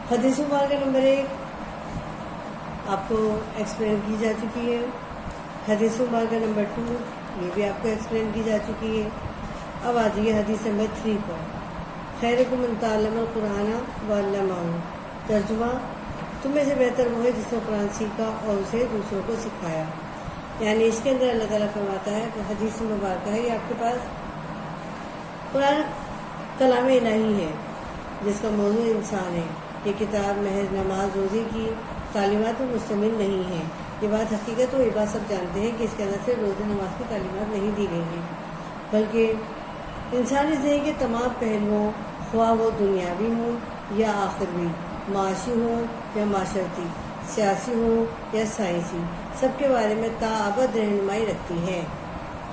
حدیث مبارکہ نمبر 1 آپ کو ایکسپلین کی جا چکی ہے. حدیث مبارکہ نمبر 2 یہ بھی آپ کو ایکسپلین کی جا چکی ہے. اب آ جائیے حدیث نمبر 3 پر. خیرکم من تعلم القرآن وعلمہ. ترجمہ: تم میں سے بہتر وہ ہے جس نے قرآن سیکھا اور اسے دوسروں کو سکھایا. یعنی اس کے اندر اللہ تعالیٰ فرماتا ہے کہ حدیث مبارکہ ہے یہ آپ کے پاس قرآن کلام الہی ہے جس کا موضوع انسان ہے. یہ کتاب محض نماز روزے کی تعلیمات پر مشتمل نہیں ہے. یہ بات حقیقت و یہ بات سب جانتے ہیں کہ اس کے اندر سے روزہ نماز کی تعلیمات نہیں دی گئی ہیں، بلکہ انسانی زندگی کے تمام پہلوؤں، خواہ وہ دنیاوی ہوں یا آخروی، معاشی ہوں یا معاشرتی، سیاسی ہوں یا سائنسی، سب کے بارے میں تاابد رہنمائی رکھتی ہے.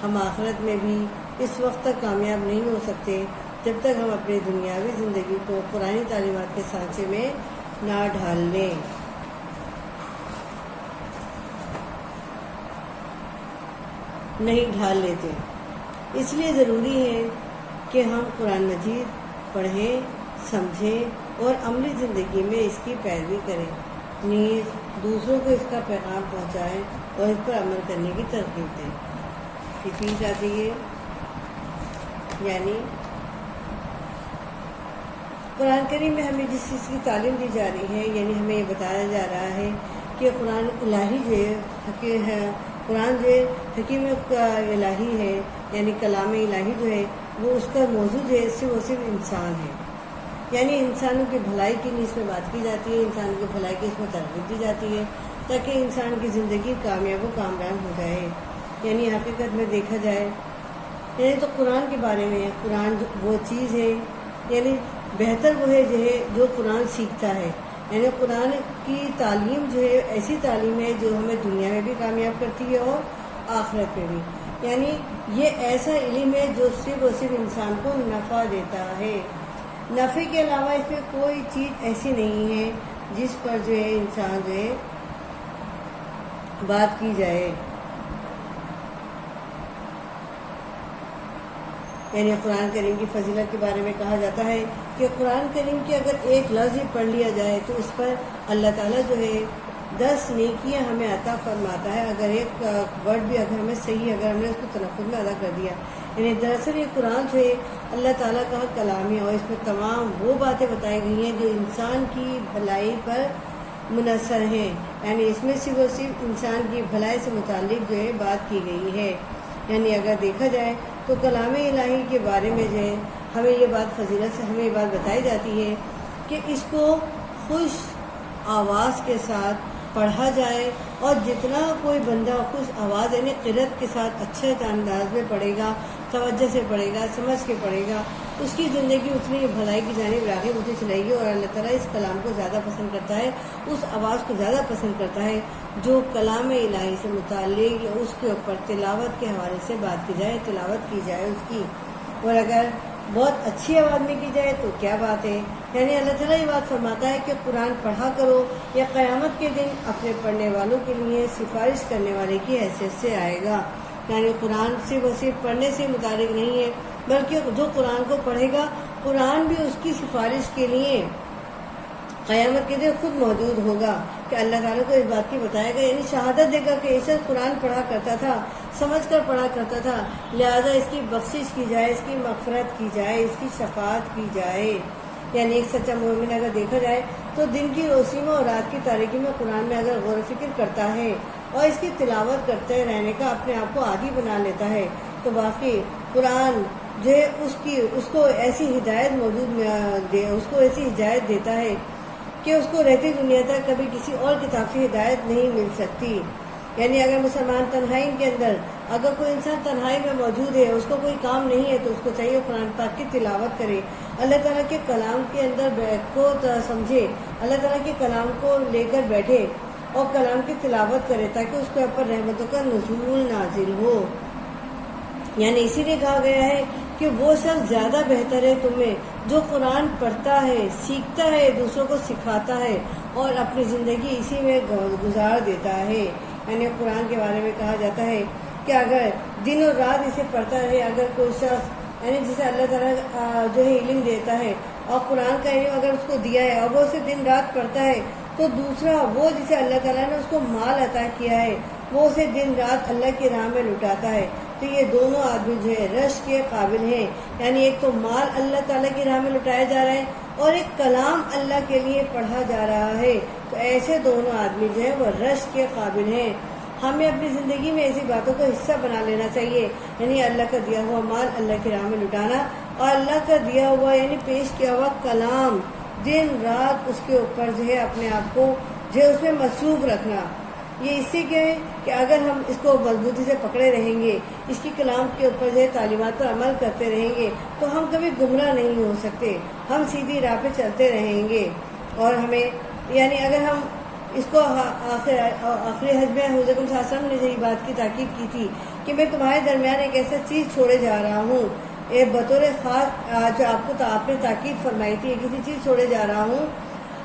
ہم آخرت میں بھی اس وقت تک کامیاب نہیں ہو سکتے جب تک ہم اپنی دنیاوی زندگی کو قرآنی تعلیمات کے سانچے میں نہ ڈھال لیں. نہیں ڈھال لیتے. اس لیے ضروری ہے کہ ہم قرآن مجید پڑھیں، سمجھیں اور عملی زندگی میں اس کی پیروی کریں، نیز دوسروں کو اس کا پیغام پہنچائیں اور اس پر عمل کرنے کی ترغیب دیں. ریپیٹ آ جائیے. یعنی قرآن کریم میں ہمیں جس چیز کی تعلیم دی جا رہی ہے، یعنی ہمیں یہ بتایا جا رہا ہے کہ قرآن الہی جو ہے، قرآن جو ہے حکیم الہی ہے، یعنی کلام الہی جو ہے وہ اس کا موضوع جو ہے صرف انسان ہے. یعنی انسانوں کی بھلائی کی لیے اس میں بات کی جاتی ہے، انسانوں کی بھلائی کی اس میں ترغیب دی جاتی ہے تاکہ انسان کی زندگی کامیاب و کامران ہو جائے. یعنی حقیقت میں دیکھا جائے یعنی تو قرآن کے بارے میں قرآن وہ چیز ہے، یعنی بہتر وہ ہے جو قرآن سیکھتا ہے. یعنی قرآن کی تعلیم جو ہے ایسی تعلیم ہے جو ہمیں دنیا میں بھی کامیاب کرتی ہے اور آخرت میں بھی. یعنی یہ ایسا علم ہے جو صرف اور صرف انسان کو نفع دیتا ہے. نفع کے علاوہ اس میں کوئی چیز ایسی نہیں ہے جس پر جو ہے انسان جو ہے بات کی جائے. یعنی قرآن کریم کی فضیلت کے بارے میں کہا جاتا ہے کہ قرآن کریم کے اگر ایک لفظ ہی پڑھ لیا جائے تو اس پر اللہ تعالیٰ جو ہے 10 نیکیاں ہمیں عطا فرماتا ہے. اگر ایک ورڈ بھی اگر ہمیں صحیح اگر ہم نے اس کو تلفظ میں ادا کر دیا. یعنی دراصل یہ قرآن جو ہے اللہ تعالیٰ کا کلام ہے اور اس میں تمام وہ باتیں بتائی گئی ہیں جو انسان کی بھلائی پر منحصر ہیں. یعنی اس میں صرف اور صرف انسان کی بھلائی سے متعلق جو ہے بات کی گئی ہے. یعنی اگر دیکھا جائے تو کلام الہی کے بارے میں جو ہے ہمیں یہ بات فضیلت سے ہمیں یہ بات بتائی جاتی ہے کہ اس کو خوش آواز کے ساتھ پڑھا جائے اور جتنا کوئی بندہ خوش آواز یعنی قرأت کے ساتھ اچھے انداز میں پڑھے گا، توجہ سے پڑھے گا، سمجھ کے پڑھے گا، اس کی زندگی اتنی بھلائی کی جانب راغب ہوتی چلے گی. اور اللہ تعالیٰ اس کلام کو زیادہ پسند کرتا ہے، اس آواز کو زیادہ پسند کرتا ہے جو کلام الہی سے متعلق یا اس کے اوپر تلاوت کے حوالے سے بات کی جائے، تلاوت کی جائے اس کی. اور اگر بہت اچھی آواز میں کی جائے تو کیا بات ہے. یعنی اللہ تعالیٰ یہ بات فرماتا ہے کہ قرآن پڑھا کرو، یا قیامت کے دن اپنے پڑھنے والوں کے لیے سفارش کرنے والے کی حیثیت سے آئے گا. یعنی قرآن صرف پڑھنے سے متعلق نہیں ہے بلکہ جو قرآن کو پڑھے گا قرآن بھی اس کی سفارش کے لیے قیامت کے دن خود موجود ہوگا کہ اللہ تعالیٰ کو اس بات کی بتائے گا. یعنی شہادت دے گا کہ ایسا قرآن پڑھا کرتا تھا، سمجھ کر پڑھا کرتا تھا، لہذا اس کی بخشش کی جائے، اس کی مغفرت کی جائے، اس کی شفاعت کی جائے. یعنی ایک سچا مومن اگر دیکھا جائے تو دن کی روشنی میں اور رات کی تاریکی میں قرآن میں اگر غور و فکر کرتا ہے اور اس کی تلاوت کرتے رہنے کا اپنے آپ کو عادی بنا لیتا ہے تو واقعی قرآن جو ہے اس کو ایسی ہدایت اس کو ایسی ہدایت دیتا ہے کہ اس کو رہتی دنیا تک کبھی کسی اور کتاب سے ہدایت نہیں مل سکتی. یعنی اگر مسلمان تنہائی کے اندر اگر کوئی انسان تنہائی میں موجود ہے، اس کو کوئی کام نہیں ہے تو اس کو چاہیے قرآن پاک کی تلاوت کرے، اللہ تعالیٰ کے کلام کے اندر کو سمجھے، اللہ تعالیٰ کے کلام کو لے کر بیٹھے اور کلام کی تلاوت کرے تاکہ اس کے اوپر رحمتوں کا نزول نازل ہو. یعنی اسی لیے کہا گیا ہے کہ وہ شخص زیادہ بہتر ہے تمہیں جو قرآن پڑھتا ہے، سیکھتا ہے، دوسروں کو سکھاتا ہے اور اپنی زندگی اسی میں گزار دیتا ہے. یعنی قرآن کے بارے میں کہا جاتا ہے کہ اگر دن اور رات اسے پڑھتا رہے، اگر کوئی شخص یعنی جسے اللہ تعالیٰ جو ہے علم دیتا ہے اور قرآن کا علم اگر اس کو دیا ہے اور وہ اسے دن رات پڑھتا ہے، تو دوسرا وہ جسے اللہ تعالیٰ نے اس کو مال عطا کیا ہے وہ اسے دن رات اللہ کی راہ میں لٹاتا ہے، تو یہ دونوں آدمی جو ہے رشک کے قابل ہیں. یعنی ایک تو مال اللہ تعالیٰ کی راہ میں لٹایا جا رہا ہے اور ایک کلام اللہ کے لیے پڑھا جا رہا ہے، تو ایسے دونوں آدمی جو ہے وہ رشک کے قابل ہیں. ہمیں اپنی زندگی میں ایسی باتوں کو حصہ بنا لینا چاہیے، یعنی اللہ کا دیا ہوا مال اللہ کی راہ میں لٹانا اور اللہ کا دیا ہوا یعنی پیش کیا ہوا کلام دن رات اس کے اوپر جو ہے اپنے آپ کو جو ہے اس میں مصروف رکھنا. یہ اس سے کیا ہے کہ اگر ہم اس کو مضبوطی سے پکڑے رہیں گے، اس کی کلام کے اوپر جو ہے تعلیمات پر عمل کرتے رہیں گے، تو ہم کبھی گمراہ نہیں ہو سکتے، ہم سیدھی راہ پہ چلتے رہیں گے. اور ہمیں یعنی اگر ہم اس کو آخری حج میں حضرت صلی اللہ علیہ وسلم نے یہی بات کی تاکید کی تھی کہ میں تمہارے درمیان ایک ایسا چیز چھوڑے جا رہا ہوں، بطور خاص جو آپ نے تاکید فرمائی تھی، کسی چیز چھوڑے جا رہا ہوں،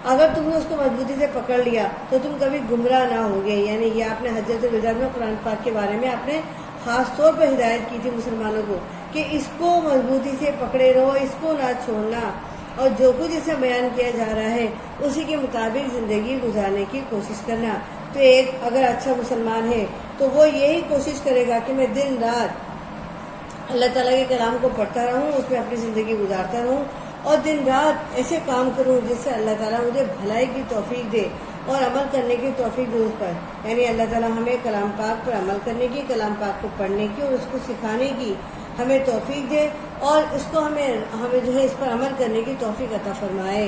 اگر تم نے اس کو مضبوطی سے پکڑ لیا تو تم کبھی گمراہ نہ ہوگے. یعنی یہ آپ نے حجۃ الوداع میں قرآن پاک کے بارے میں آپ نے خاص طور پہ ہدایت کی تھی مسلمانوں کو کہ اس کو مضبوطی سے پکڑے رہو، اس کو نہ چھوڑنا، اور جو کچھ اسے بیان کیا جا رہا ہے اسی کے مطابق زندگی گزارنے کی کوشش کرنا. تو ایک اگر اچھا مسلمان ہے تو وہ یہی کوشش کرے گا کہ میں دن رات اللہ تعالیٰ کے کلام کو پڑھتا رہوں، اس میں اپنی زندگی گزارتا رہوں اور دن رات ایسے کام کروں جس سے اللہ تعالیٰ مجھے بھلائی کی توفیق دے اور عمل کرنے کی توفیق دے اس پر. یعنی اللہ تعالیٰ ہمیں کلام پاک پر عمل کرنے کی، کلام پاک کو پڑھنے کی اور اس کو سکھانے کی ہمیں توفیق دے اور اس کو ہمیں جو ہے اس پر عمل کرنے کی توفیق عطا فرمائے.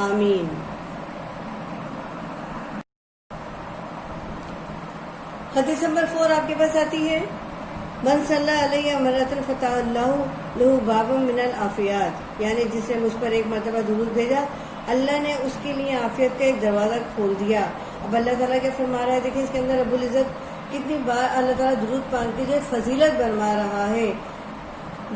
آمین. حدیث نمبر 4 آپ کے پاس آتی ہے، من صلی علیہ مرۃ فتح اللہ لہ باب من العافیات، یعنی جس نے مجھ پر ایک مرتبہ درود بھیجا اللہ نے اس کے لیے عافیت کا ایک دروازہ کھول دیا. اب اللہ تعالیٰ کیا فرما رہا ہے، دیکھیں اس کے اندر رب العزت کتنی بار اللہ تعالیٰ درود پاک کی جو فضیلت برما رہا ہے.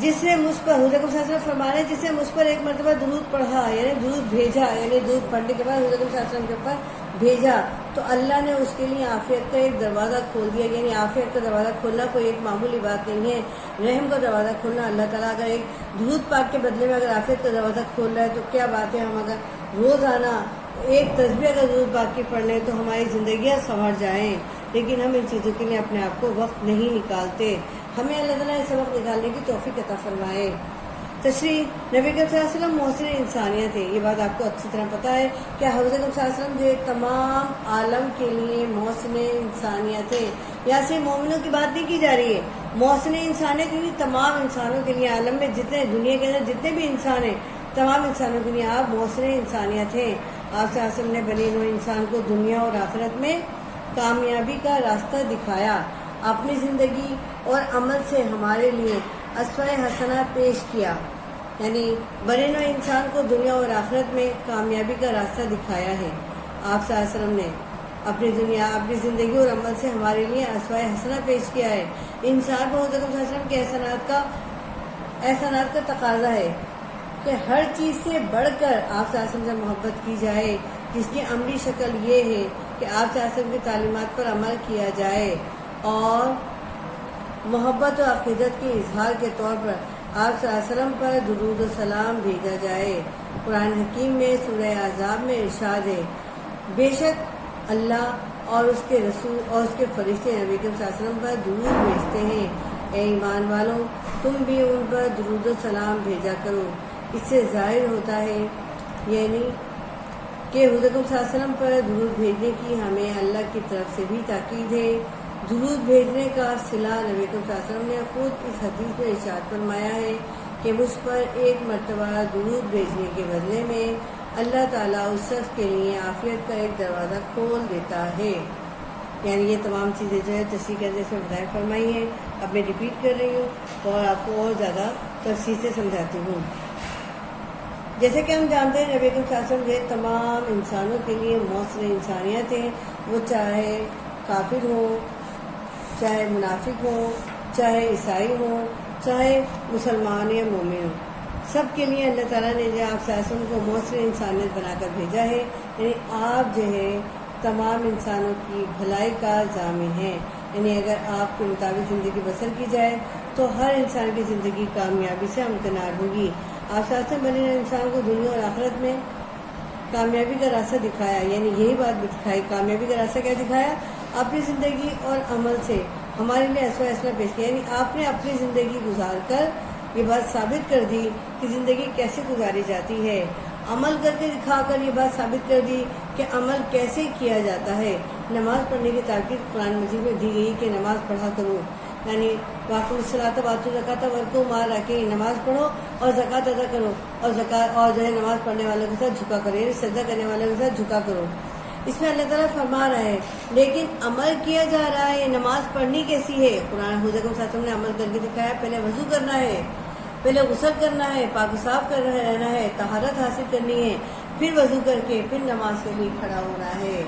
جس نے مجھ پر حضرت صلی اللہ علیہ وسلم فرما رہے ہیں، جس نے مجھ پر ایک مرتبہ درود پڑھا یعنی درود بھیجا، یعنی درود پڑھنے کے بعد حضرت صلی اللہ علیہ وسلم کے اوپر بھیجا، تو اللہ نے اس کے لیے عافیت کا ایک دروازہ کھول دیا. یعنی عافیت کا دروازہ کھولنا کوئی ایک معمولی بات نہیں ہے، رحم کا دروازہ کھولنا. اللہ تعالیٰ اگر ایک درود پاک کے بدلے میں اگر عافیت کا دروازہ کھول رہا ہے تو کیا بات ہے، ہم اگر روزانہ ایک تسبیح اگر درود پاک کی پڑھ لیں تو ہماری زندگیاں سنور جائیں. لیکن ہم ان چیزوں کے لیے اپنے آپ کو وقت نہیں نکالتے. ہمیں اللہ تعالیٰ اس وقت نکالنے کی توفیق عطا فرمائے. تشریح، نبی کریم صلی اللہ علیہ وسلم محسن انسانیت ہے، یہ بات آپ کو اچھی طرح پتہ ہے کہ حضرت صلی اللہ علیہ وسلم جو تمام عالم کے لیے محسن انسانیت ہے. یہاں سے مومنوں کی بات نہیں کی جا رہی ہے، محسن انسانیت یعنی تمام انسانوں کے لیے، عالم میں جتنے دنیا کے اندر جتنے بھی انسان ہیں تمام انسانوں کے لیے آپ محسن انسانیت ہیں. آپ صلی اللہ علیہ وسلم نے بنی نوع انسان کو دنیا اور آخرت میں کامیابی کا راستہ دکھایا، اپنی زندگی اور عمل سے ہمارے لیے اسوہ حسنہ پیش کیا. یعنی بنی نوع انسان کو دنیا اور آخرت میں کامیابی کا راستہ دکھایا ہے. آپ صلی اللہ علیہ وسلم نے اپنی زندگی اور عمل سے ہمارے لیے اسوہ حسنہ پیش کیا ہے. انسان کو حضرت صلی اللہ علیہ وسلم کے احسانات کا تقاضا ہے کہ ہر چیز سے بڑھ کر آپ صلی اللہ علیہ وسلم سے محبت کی جائے، جس کی عملی شکل یہ ہے کہ آپ صلی اللہ علیہ وسلم کی تعلیمات پر عمل کیا جائے اور محبت و عقیدت کے اظہار کے طور پر آپ صلی اللہ علیہ وسلم پر درود و سلام بھیجا جائے. قرآن حکیم میں سورہ احزاب میں ارشاد ہے، بے شک اللہ اور اس کے رسول اور اس کے فرشتے نبی کریم صلی اللہ علیہ وسلم پر درود بھیجتے ہیں. اے ایمان والوں، تم بھی ان پر درود و سلام بھیجا کرو. اس سے ظاہر ہوتا ہے یعنی کہ حضرت صلی اللہ علیہ وسلم پر درود بھیجنے کی ہمیں اللہ کی طرف سے بھی تاکید ہے. درود بھیجنے کا صلہ نبی صلی اللہ علیہ وسلم نے خود اس حدیث میں ارشاد فرمایا ہے کہ مجھ پر ایک مرتبہ درود بھیجنے کے بدلے میں اللہ تعالیٰ اس شخص کے لیے عافیت کا ایک دروازہ کھول دیتا ہے. یعنی یہ تمام چیزیں جو ہے تشریح کرنے سے بتائی فرمائی ہیں. اب میں ریپیٹ کر رہی ہوں اور آپ کو اور زیادہ تفصیل سے سمجھاتی ہوں. جیسے کہ ہم جانتے ہیں نبی صلی اللہ علیہ وسلم تمام انسانوں کے لیے محسن انسانیت ہیں، وہ چاہے کافر ہوں، چاہے منافق ہوں، چاہے عیسائی ہوں، چاہے مسلمان یا مومن ہوں، سب کے لیے اللہ تعالیٰ نے جو آپ صلی اللہ علیہ وسلم کو محسن انسانیت بنا کر بھیجا ہے. یعنی آپ جو ہے تمام انسانوں کی بھلائی کا ضامن ہے. یعنی اگر آپ کے مطابق زندگی بسر کی جائے تو ہر انسان کی زندگی کامیابی سے امکنار ہوگی. آپ سے بنے نے انسان کو دنیا اور آخرت میں کامیابی کا راستہ دکھایا، یعنی یہی بات دکھائی، کامیابی کا راستہ کیا دکھایا؟ اپنی زندگی اور عمل سے ہمارے لیے اسوہ پیش کیا، یعنی آپ نے اپنی زندگی گزار کر یہ بات ثابت کر دی کہ زندگی کیسے گزاری جاتی ہے، عمل کر کے دکھا کر یہ بات ثابت کر دی کہ عمل کیسے کیا جاتا ہے۔ نماز پڑھنے کی تاکید قرآن مجید میں دی گئی کہ نماز پڑھا کرو، یعنی واقع الصلاۃ وآتوا الزکاۃ ورکعوا مع الراکعین، نماز پڑھو اور زکوٰۃ ادا کرو، اور زکوٰۃ اور جو ہے نماز پڑھنے والوں کے ساتھ جھکا کرو، یعنی سجدہ کرنے والوں کے ساتھ جھکا کرو۔ اس میں اللہ تعالیٰ فرما رہا ہے، لیکن عمل کیا جا رہا ہے۔ نماز پڑھنی کیسی ہے؟ قرآن حضور صلی اللہ علیہ وسلم نے عمل کر کے دکھایا۔ پہلے وضو کرنا ہے، پہلے غسل کرنا ہے، پاک صاف کر رہنا ہے، طہارت حاصل کرنی ہے، پھر وضو کر کے پھر نماز کے لیے کھڑا ہونا ہے۔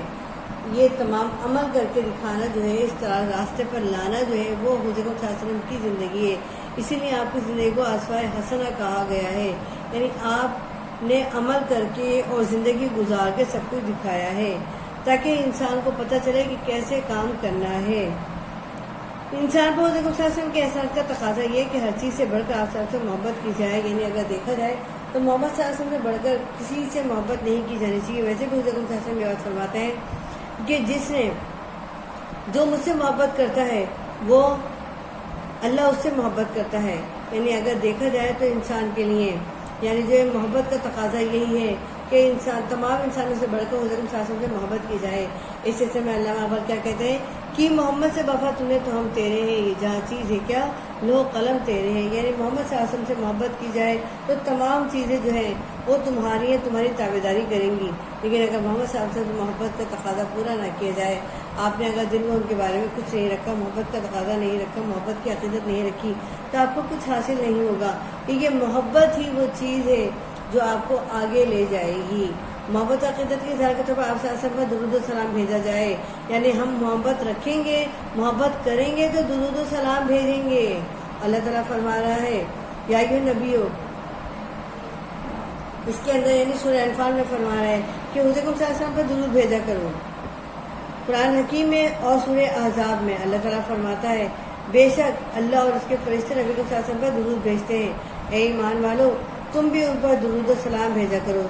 یہ تمام عمل کر کے دکھانا جو ہے، اس طرح راستے پر لانا جو ہے، وہ حضور صلی اللہ علیہ وسلم کی زندگی ہے۔ اسی لیے آپ کی زندگی کو اسوہ حسنہ کہا گیا ہے، یعنی آپ نے عمل کر کے اور زندگی گزار کے سب کچھ دکھایا ہے، تاکہ انسان کو پتہ چلے کہ کیسے کام کرنا ہے۔ انسان کو حضور صلی اللہ علیہ وسلم کے احسان کا تقاضا یہ کہ ہر چیز سے بڑھ کر آپ سے محبت کی جائے، یعنی اگر دیکھا جائے تو محمد صلی اللہ علیہ وسلم سے بڑھ کر کسی سے محبت نہیں کی جانی چاہیے۔ ویسے بھی حضور صلی اللہ علیہ وسلم یہ بات فرماتے ہیں کہ جو مجھ سے محبت کرتا ہے وہ اللہ اس سے محبت کرتا ہے، یعنی اگر دیکھا جائے تو انسان کے لیے یعنی جو محبت کا تقاضا یہی ہے کہ انسان تمام انسانوں سے بڑھ کر حضور صلی اللہ علیہ وسلم سے محبت کی جائے۔ اس سلسلے میں علامہ اقبال کیا کہتے ہیں کہ محمد سے وفا تمہیں تو ہم تیرے ہیں، یہ جہاں چیز ہے کیا لوح قلم تیرے ہیں، یعنی محمد صلی اللہ علیہ وسلم سے محبت کی جائے تو تمام چیزیں جو ہیں وہ تمہاری ہیں، تمہاری تابعداری کریں گی۔ لیکن اگر محمد صلی اللہ علیہ وسلم سے محبت کا تقاضا پورا نہ کیا جائے، آپ نے اگر دل میں ان کے بارے میں کچھ نہیں رکھا، محبت کا تقاضا نہیں رکھا، محبت کی عقیدت نہیں رکھی، تو آپ کو کچھ حاصل نہیں ہوگا، کیونکہ محبت ہی وہ چیز ہے جو آپ کو آگے لے جائے گی۔ محبت عقیدت کے اظہار کے طور پر آپ صلی اللہ علیہ وسلم پر درود و سلام بھیجا جائے، یعنی ہم محبت رکھیں گے، محبت کریں گے تو درود و سلام بھیجیں گے۔ اللہ تعالیٰ فرما رہا ہے یا ایھا نبیو، اس کے اندر یعنی سورہ انفال میں فرما رہا ہے کہ حضور صلی اللہ علیہ وسلم پر درود بھیجا کرو۔ قرآن حکیم میں اور سورہ احزاب میں اللہ تعالیٰ فرماتا ہے بے شک اللہ اور اس کے فرشتے نبی صلی اللہ علیہ وسلم پر درود بھیجتے ہیں، اے ایمان والو تم بھی ان پر درود و سلام بھیجا کرو۔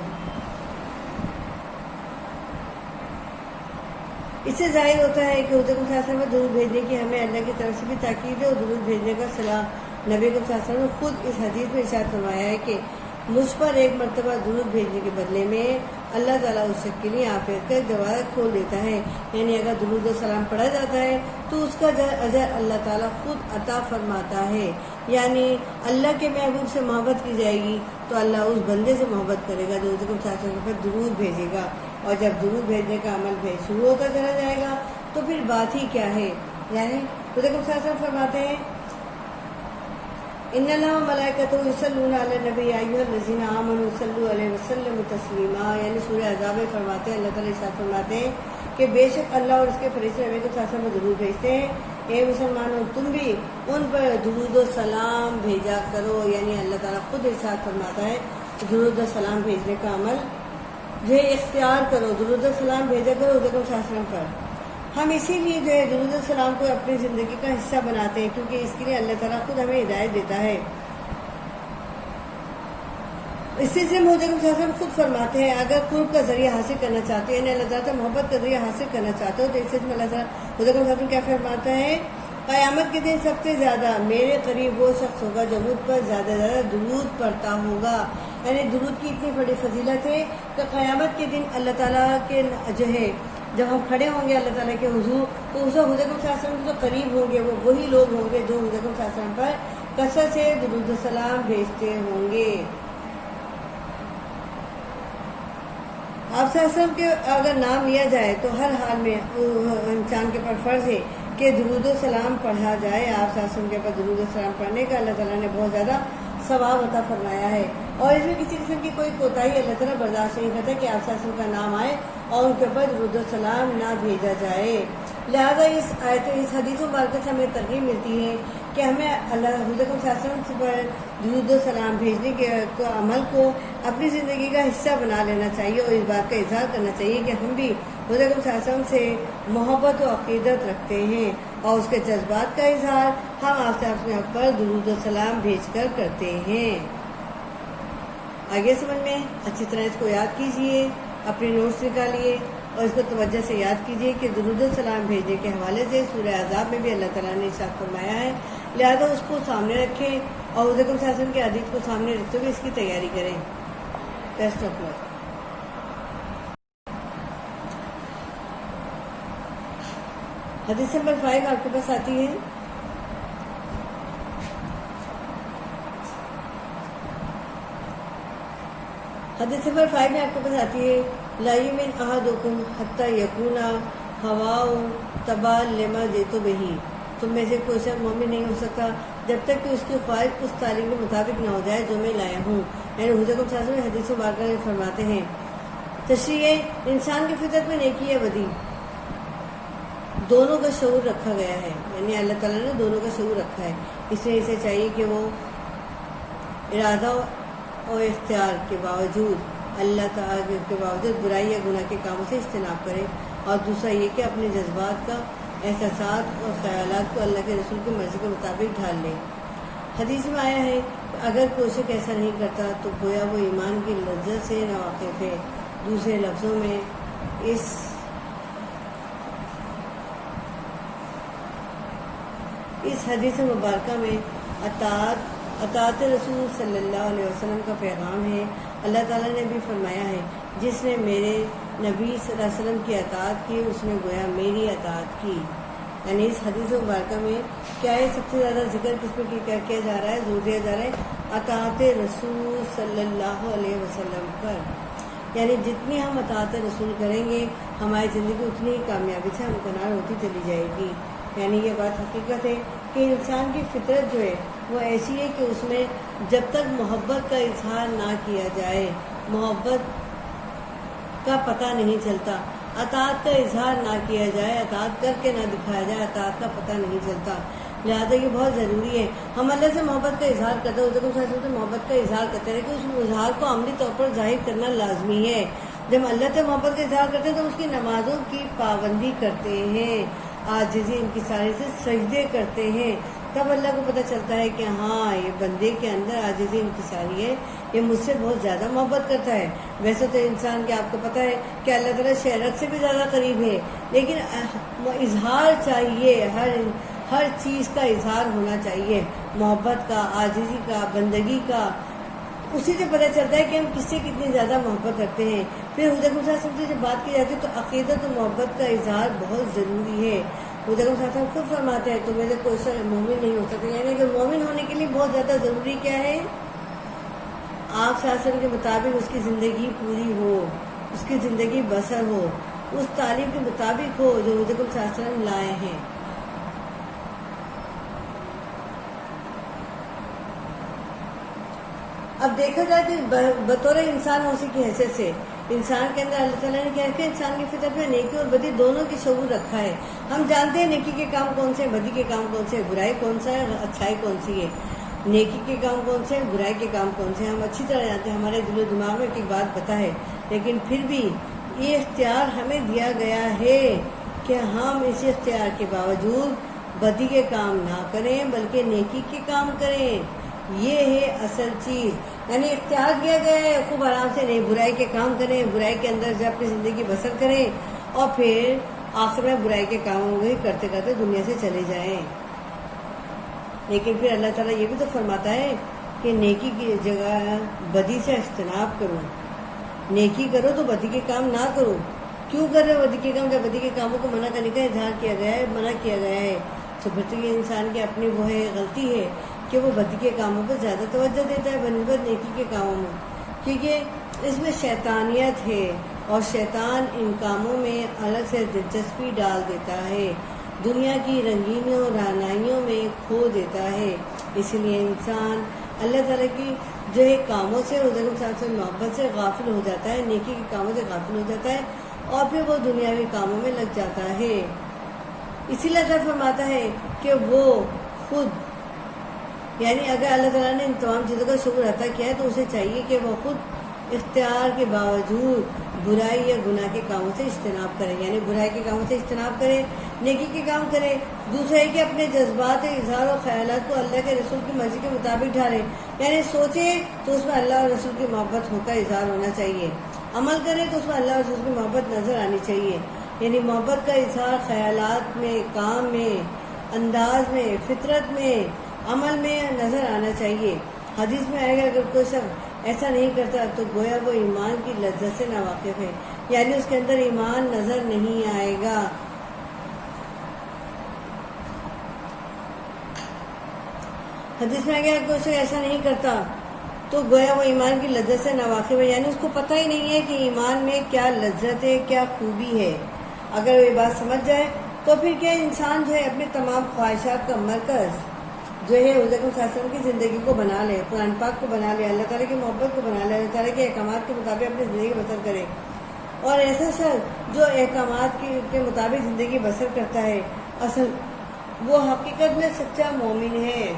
اس سے ظاہر ہوتا ہے کہ حضور صلی اللہ علیہ وسلم پر درود بھیجنے کی ہمیں اللہ کی طرف سے بھی تاکید ہے، اور درود بھیجنے کا صلاح نبی صلی اللہ علیہ وسلم نے خود اس حدیث میں ارشاد فرمایا ہے کہ مجھ پر ایک مرتبہ درود بھیجنے کے بدلے میں اللہ تعالیٰ اس شخص کے لیے آفیت کا دروازہ کھول دیتا ہے، یعنی اگر درود و سلام پڑھا جاتا ہے تو اس کا اجر اللہ تعالیٰ خود عطا فرماتا ہے، یعنی اللہ کے محبوب سے محبت کی جائے گی تو اللہ اس بندے سے محبت کرے گا جو حضور صلی اللہ علیہ وسلم پر درود بھیجے گا، اور جب درود بھیجنے کا عمل شروع ہوتا چلا جائے گا تو پھر بات ہی کیا ہے۔ یعنی حضور صلی اللہ علیہ وسلم فرماتے ہیں ان اللہ وملائکتہ یصلون علی النبی یا ایھا الذین آمنوا صلوا علیہ وسلم تسلیما، یعنی سورہ احزاب میں فرماتے ہیں، اللہ تعالیٰ ارشاد فرماتے ہیں کہ بے شک اللہ اور اس کے فرشتے نبی صلی اللہ علیہ وسلم کو درود بھیجتے ہیں، اے مسلمانوں تم بھی ان پر درود و سلام بھیجا کرو، یعنی اللہ تعالیٰ خود ارشاد فرماتا ہے درود و سلام بھیجنے کا عمل جو ہے اختیار کرو، درود و سلام بھیجا کرو حضور صلی اللہ علیہ وسلم پر۔ ہم اسی لیے جو ہے درود و سلام کو اپنی زندگی کا حصہ بناتے ہیں، کیونکہ اس کے لیے اللہ تعالیٰ خود ہمیں ہدایت دیتا ہے۔ اس سلسلے میں حضور صلی اللہ علیہ وسلم خود فرماتے ہیں اگر قرب کا ذریعہ حاصل کرنا چاہتے ہیں، یعنی اللہ تعالیٰ محبت کا ذریعہ حاصل کرنا چاہتے ہو تو اس سلسلے میں اللہ تعالیٰ حضور صلی اللہ علیہ وسلم کیا فرماتا ہے قیامت کے دن سب سے زیادہ میرے قریب وہ شخص ہوگا جو مجھ پر زیادہ درود پڑھتا ہوگا، یعنی درود کی اتنی بڑی فضیلت ہے کہ قیامت کے دن اللہ تعالیٰ کے جو ہے جب ہم کھڑے ہوں گے اللہ تعالیٰ کے حضور تو اس وقت حضور صلی اللہ علیہ وسلم جو قریب ہوں گے وہ وہی لوگ ہوں گے جو حضور صلی اللہ علیہ وسلم پر کثرت سے درود و سلام بھیجتے ہوں گے۔ آپ صلی اللہ علیہ وسلم کے اگر نام لیا جائے تو ہر حال میں انسان کے پر فرض ہے کہ درود و سلام پڑھا جائے۔ آپ صلی اللہ علیہ وسلم کے پر درود و سلام پڑھنے کا اللہ تعالیٰ نے بہت زیادہ ثواب عطا فرمایا ہے، اور اس میں کسی قسم کی کوئی کوتاہی اللہ تعالیٰ برداشت نہیں کرتا کہ آپ صلی اللہ علیہ وسلم کا نام آئے اور ان کے اوپر درود و سلام نہ بھیجا جائے۔ لہذا اس حدیث مبارکہ سے ہمیں ترغیب ملتی ہے کہ ہمیں اللہ حضور صلی اللہ علیہ وسلم پر درود و سلام بھیجنے کے عمل کو اپنی زندگی کا حصہ بنا لینا چاہیے، اور اس بات کا اظہار کرنا چاہیے کہ ہم بھی حضور صلی اللہ علیہ وسلم سے محبت و عقیدت رکھتے ہیں، اور اس کے جذبات کا اظہار ہم آپ سے اپنے پر درود و سلام بھیج کر کرتے ہیں۔ آگے سمجھ میں اچھی طرح اس کو یاد کیجئے، اپنے نوٹس نکالیے اور اس کو توجہ سے یاد کیجئے کہ درود و سلام بھیجنے کے حوالے سے سورہ احزاب میں بھی اللہ تعالیٰ نے ارشاد فرمایا ہے، لہذا اس کو سامنے رکھیں اور حضور صلی اللہ علیہ وسلم کے حدیث کو سامنے رکھتے ہوئے اس کی تیاری کریں۔ بیسٹ آف لک۔ حدیث نمبر 5 آپ کے پاس آتی ہے، حدیث نمبر 5 میں آپ کے پاس آتی ہے، لا یؤمن احدکم حتی یکون ہواؤ تبعا لما جئت بہ، تم میں سے کوئی شخص مومن نہیں ہو سکتا جب تک کہ اس کی خواہش اس تعلیم کے مطابق نہ ہو جائے جو میں لایا ہوں۔ یعنی حضور صلی اللہ علیہ وسلم حدیث مبارکہ میں فرماتے ہیں، تشریح انسان کی فطرت میں نیکی یا بدی دونوں کا شعور رکھا گیا ہے، یعنی اللہ تعالیٰ نے دونوں کا شعور رکھا ہے، اس لیے اسے چاہیے کہ وہ ارادہ اور اختیار کے باوجود اللہ تعالیٰ کے باوجود برائی یا گناہ کے کاموں سے اجتناب کرے، اور دوسرا یہ کہ اپنے جذبات کا احساسات اور خیالات کو اللہ کے رسول کی مرضی کے مطابق ڈھال لے۔ حدیث میں آیا ہے کہ اگر کوئی شخص ایسا نہیں کرتا تو گویا وہ ایمان کی لذت سے ناواقف ہے۔ دوسرے لفظوں میں اس حدیث مبارکہ میں اطاعت رسول صلی اللہ علیہ وسلم کا پیغام ہے۔ اللہ تعالیٰ نے بھی فرمایا ہے، جس نے میرے نبی صلی اللہ علیہ وسلم کی اطاعت کی اس نے گویا میری اطاعت کی۔ یعنی اس حدیث مبارکہ میں کیا ہے، سب سے زیادہ ذکر کس پہ کیا جا رہا ہے، زور دیا جا رہا ہے اطاعت رسول صلی اللہ علیہ وسلم پر۔ یعنی جتنی ہم اطاعت رسول کریں گے ہماری زندگی اتنی ہی کامیابی سے ہمکنار ہوتی چلی جائے گی۔ یعنی یہ بات حقیقت ہے کہ انسان کی فطرت جو ہے وہ ایسی ہے کہ اس میں جب تک محبت کا اظہار نہ کیا جائے محبت کا پتہ نہیں چلتا، اطاعت کا اظہار نہ کیا جائے، اطاعت کر کے نہ دکھایا جائے، اطاعت کا پتہ نہیں چلتا۔ لہٰذا یہ بہت ضروری ہے، ہم اللہ سے محبت کا اظہار کرتے ہیں، حضور صلی اللہ علیہ وسلم سے محبت کا اظہار کرتے ہیں کہ اس اظہار کو عملی طور پر ظاہر کرنا لازمی ہے۔ جب اللہ سے محبت کا اظہار کرتے ہیں تو اس کی نمازوں کی پابندی کرتے ہیں، عاجزی انکساری سے سجدے کرتے ہیں، تب اللہ کو پتہ چلتا ہے کہ ہاں یہ بندے کے اندر عاجزی انکساری ہے، یہ مجھ سے بہت زیادہ محبت کرتا ہے۔ ویسے تو انسان کے آپ کو پتہ ہے کہ اللہ تعالیٰ شہرت سے بھی زیادہ قریب ہے، لیکن اظہار چاہیے، ہر چیز کا اظہار ہونا چاہیے، محبت کا، عاجزی کا، بندگی کا، اسی سے پتہ چلتا ہے کہ ہم کس سے کتنی زیادہ محبت رکھتے ہیں۔ پھر حضور صلی اللہ علیہ وسلم سے جب بات کی جاتی ہے تو عقیدت و محبت کا اظہار بہت ضروری ہے۔ حضور صلی اللہ علیہ وسلم خود فرماتے ہیں تو میرے کوئی شخص مومن نہیں ہو سکتا، یعنی کہ مومن ہونے کے لیے بہت زیادہ ضروری کیا ہے، آپ صلی اللہ علیہ وسلم کے مطابق اس کی زندگی پوری ہو، اس کی زندگی بسر ہو، اس تعلیم کے مطابق ہو جو حضور صلی اللہ علیہ وسلم لائے ہیں۔ اب دیکھا جائے کہ بطور انسان اسی کی حیثیت سے انسان کے اندر اللہ تعالیٰ نے کیا کہ انسان کی فطرت میں نیکی اور بدی دونوں کی شعور رکھا ہے۔ ہم جانتے ہیں نیکی کے کام کون سے ہیں، بدی کے کام کون سے ہیں، برائی کون سا ہے، اچھائی کون سی ہے، نیکی کے کام کون سے ہیں، برائی کے کام کون سے ہیں، ہم اچھی طرح جانتے ہیں، ہمارے دل و دماغ میں ایک بات پتہ ہے، لیکن پھر بھی یہ اختیار ہمیں دیا گیا ہے کہ ہم اس اختیار کے باوجود بدی کے کام نہ کریں بلکہ نیکی کے کام کریں۔ یہ ہے اصل چیز، یعنی اختیار کیا گیا ہے خوب آرام سے نہیں، برائی کے کام کریں، برائی کے اندر سے اپنی زندگی بسر کریں اور پھر آخر میں برائی کے کاموں کو ہی کرتے کرتے دنیا سے چلے جائیں۔ لیکن پھر اللہ تعالیٰ یہ بھی تو فرماتا ہے کہ نیکی کی جگہ بدی سے اجتناب کرو، نیکی کرو تو بدی کے کام نہ کرو۔ کیوں کر رہے ہو بدی کے کام؟ جب بدی کے کاموں کو منع کرنے کا اظہار کیا گیا ہے، منع کیا گیا ہے، تو پھر تو یہ انسان کی اپنی وہ ہے غلطی ہے کہ وہ بدی کے کاموں پر زیادہ توجہ دیتا ہے بنسبت نیکی کے کاموں میں، کیونکہ اس میں شیطانیت ہے اور شیطان ان کاموں میں الگ سے دلچسپی ڈال دیتا ہے، دنیا کی رنگینیوں رعنائیوں میں کھو دیتا ہے۔ اس لیے انسان اللہ تعالیٰ کی جو ہے کاموں سے، حضور صلی اللہ علیہ وسلم محبت سے غافل ہو جاتا ہے، نیکی کے کاموں سے غافل ہو جاتا ہے اور پھر وہ دنیاوی کاموں میں لگ جاتا ہے۔ اسی لیے اللہ فرماتا ہے کہ وہ خود، یعنی اگر اللہ تعالیٰ نے ان تمام چیزوں کا شکر عطا کیا ہے تو اسے چاہیے کہ وہ خود اختیار کے باوجود برائی یا گناہ کے کاموں سے اجتناب کرے، یعنی برائی کے کاموں سے اجتناب کرے، نیکی کے کام کرے۔ دوسرا ہے کہ اپنے جذبات، اظہار و خیالات کو اللہ کے رسول کی مرضی کے مطابق ڈھالے، یعنی سوچے تو اس میں اللہ اور رسول کی محبت ہو کر اظہار ہونا چاہیے، عمل کرے تو اس میں اللہ اور رسول کی محبت نظر آنی چاہیے، یعنی محبت کا اظہار خیالات میں، کام میں، انداز میں، فطرت میں، عمل میں نظر آنا چاہیے۔ حدیث میں آئے گا اگر کوئی شخص ایسا نہیں کرتا تو گویا وہ ایمان کی لذت سے ناواقف ہے، یعنی اس کے اندر ایمان نظر نہیں آئے گا۔ حدیث میں آئے گا اگر کوئی شخص ایسا نہیں کرتا تو گویا وہ ایمان کی لذت سے ناواقف ہے، یعنی اس کو پتہ ہی نہیں ہے کہ ایمان میں کیا لذت ہے، کیا خوبی ہے۔ اگر وہ یہ بات سمجھ جائے تو پھر کیا انسان جو ہے اپنے تمام خواہشات کا مرکز جو ہے حضور صلی اللہ علیہ وسلم کی زندگی کو بنا لے، قرآن پاک کو بنا لے، اللہ تعالیٰ کی محبت کو بنا لے، اللہ تعالیٰ کے احکامات کے مطابق اپنی زندگی بسر کرے۔ اور ایسا شخص جو احکامات کے مطابق زندگی بسر کرتا ہے اصل وہ حقیقت میں سچا مومن ہے،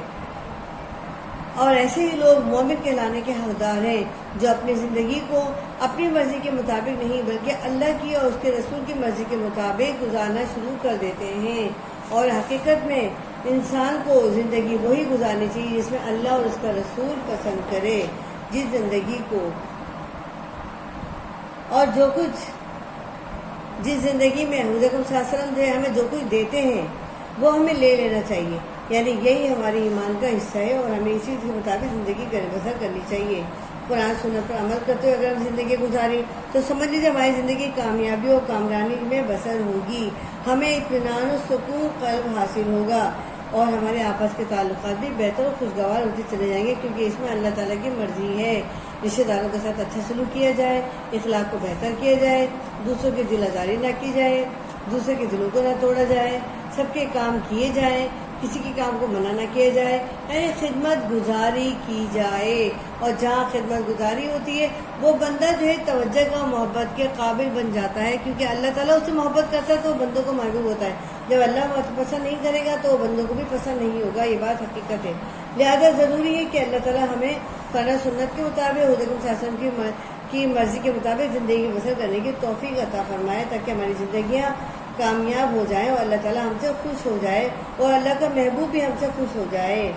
اور ایسے ہی لوگ مومن کہلانے کے حقدار ہیں جو اپنی زندگی کو اپنی مرضی کے مطابق نہیں بلکہ اللہ کی اور اس کے رسول کی مرضی کے مطابق گزارنا شروع کر دیتے ہیں۔ اور حقیقت میں انسان کو زندگی وہی گزارنی چاہیے جس میں اللہ اور اس کا رسول پسند کرے، جس زندگی کو اور جو کچھ جس زندگی میں حضور صلی اللہ علیہ وسلم جو ہمیں جو کچھ دیتے ہیں وہ ہمیں لے لینا چاہیے، یعنی یہی ہماری ایمان کا حصہ ہے اور ہمیں اسی کے مطابق زندگی بسر کرنی چاہیے۔ قرآن سنت پر عمل کرتے ہوئے اگر ہم زندگی گزاری تو سمجھ لیجیے ہماری زندگی کامیابی اور کامرانی میں بسر ہوگی، ہمیں اطمینان و سکون قلب حاصل ہوگا اور ہمارے آپس کے تعلقات بھی بہتر اور خوشگوار ہوتے چلے جائیں گے، کیونکہ اس میں اللہ تعالیٰ کی مرضی ہے۔ رشتہ داروں کے ساتھ اچھا سلوک کیا جائے، اخلاق کو بہتر کیا جائے، دوسروں کی دل آزاری نہ کی جائے، دوسرے کے دلوں کو نہ توڑا جائے، سب کے کام کیے جائیں، کسی کے کام کو منع نہ کیا جائے، یعنی خدمت گزاری کی جائے۔ اور جہاں خدمت گزاری ہوتی ہے وہ بندہ جو ہے توجہ کا محبت کے قابل بن جاتا ہے، کیونکہ اللہ تعالیٰ اس سے محبت کرتا ہے تو وہ بندوں کو محبوب ہوتا ہے۔ جب اللہ پسند نہیں کرے گا تو وہ بندوں کو بھی پسند نہیں ہوگا، یہ بات حقیقت ہے۔ لہذا ضروری ہے کہ اللہ تعالیٰ ہمیں قرآن سنت کے مطابق حضور صلی اللہ علیہ وسلم کی مرضی کے مطابق زندگی بسر کرنے کی توفیق عطا فرمائے، تاکہ ہماری زندگیاں کامیاب ہو جائیں اور اللہ تعالیٰ ہم سے خوش ہو جائے اور اللہ کا محبوب بھی ہم سے خوش ہو جائے۔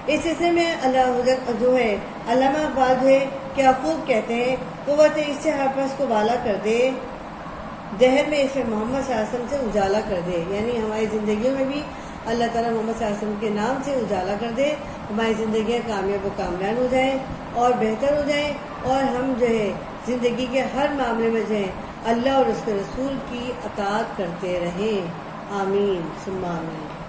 اس سلسلے میں اللہ جو ہے علامہ اقبال جو ہے کیا خوب کہتے ہیں، قوت اس سے ہر پس کو بالا کر دے، دہر میں اسے محمد صلی اللہ علیہ وسلم سے اجالا کر دے، یعنی ہماری زندگیوں میں بھی اللہ تعالیٰ محمد صلی اللہ علیہ وسلم کے نام سے اجالا کر دے، ہماری زندگیاں کامیاب و کامران ہو جائیں اور بہتر ہو جائیں، اور ہم جو ہے زندگی کے ہر معاملے میں جو ہے اللہ اور اس کے رسول کی اطاعت کرتے رہیں۔ آمین ثم آمین۔